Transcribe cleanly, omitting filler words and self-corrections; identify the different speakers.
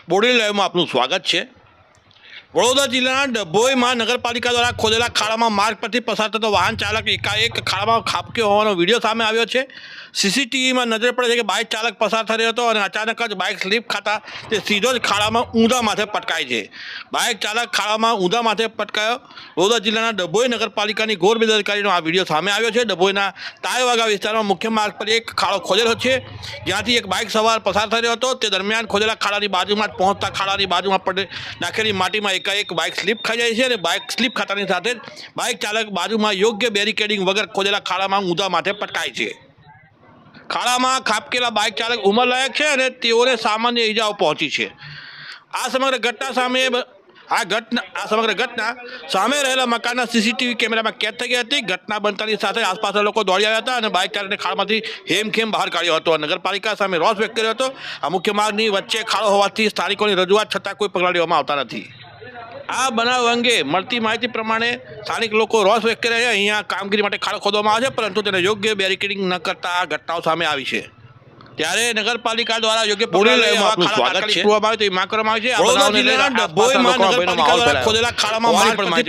Speaker 1: Body લાઈવમાં આપનું સ્વાગત છે। વડોદરા જિલ્લાના ડભોઈમાં નગરપાલિકા દ્વારા ખોદેલા ખાડામાં માર્ગ પરથી પસાર થતો વાહન ચાલક એકાએક ખાડામાં ખાબક્યો હોવાનો વિડીયો સામે આવ્યો છે। સીસીટીવીમાં નજર પડે છે કે બાઇક ચાલક પસાર થઈ રહ્યો હતો અને અચાનક જ બાઇક સ્લીપ ખાતા તે સીધો જ ખાડામાં ઊંધા માથે પટકાય છે। બાઇક ચાલક ખાડામાં ઊંધા માથે પટકાયો। વડોદરા જિલ્લાના ડભોઈ નગરપાલિકાની ઘોર બેદરકારીનો આ વિડીયો સામે આવ્યો છે। ડભોઈના તાયવાગા વિસ્તારમાં મુખ્ય માર્ગ પર એક ખાડો ખોદેલો છે, જ્યાંથી એક બાઇક સવાર પસાર થઈ રહ્યો હતો। તે દરમિયાન ખોદેલા ખાડાની બાજુમાં જ પહોંચતા ખાડાની બાજુમાં પડે નાખેલી માટીમાં એકાએક બાઇક સ્લીપ ખાઈ જાય છે અને બાઇક સ્લીપ ખાતાની સાથે જ બાઇક ચાલક બાજુમાં યોગ્ય બેરિકેડિંગ વગર ખોદેલા ખાડામાં ઊંધા માથે પટકાય છે। ખાડામાં ખાબકેલા બાઇક ચાલક ઉંમરલાયક છે અને તેઓને સામાન્ય ઈજાઓ પહોંચી છે। આ સમગ્ર ઘટના સામે રહેલા મકાનના સીસીટીવી કેમેરામાં કેદ થઈ ગઈ હતી। ઘટના બનતાની સાથે આસપાસના લોકો દોડી આવ્યા હતા અને બાઇક ચાલકને ખાડામાંથી હેમખેમ બહાર કાઢ્યો હતો। નગરપાલિકા સામે રોષ વ્યક્ત કર્યો હતો। આ મુખ્ય માર્ગની વચ્ચે ખાડો હોવાથી સ્થાનિકોની રજૂઆત છતાં કોઈ પગલાં લેવામાં આવતા નથી। આ બનાવ અંગે મળતી માહિતી પ્રમાણે સ્થાનિક લોકો રોષ વ્યક્ત કરે છે। અહીંયા કામગીરી માટે ખાડો ખોદવામાં આવે છે, પરંતુ તેને યોગ્ય બેરિકેડિંગ ન કરતા આ ઘટનાઓ સામે આવી છે। ત્યારે નગરપાલિકા દ્વારા યોગ્ય પગલાં લેવા ખાડા તાત્કાલિક પૂરવામાં આવે તો એ માંગ કરવામાં આવી છે। વડોદરા જિલ્લાના ડભોઈમાં નગરપાલિકા દ્વારા ખોદેલા ખાડામાં માર્ગ પરથી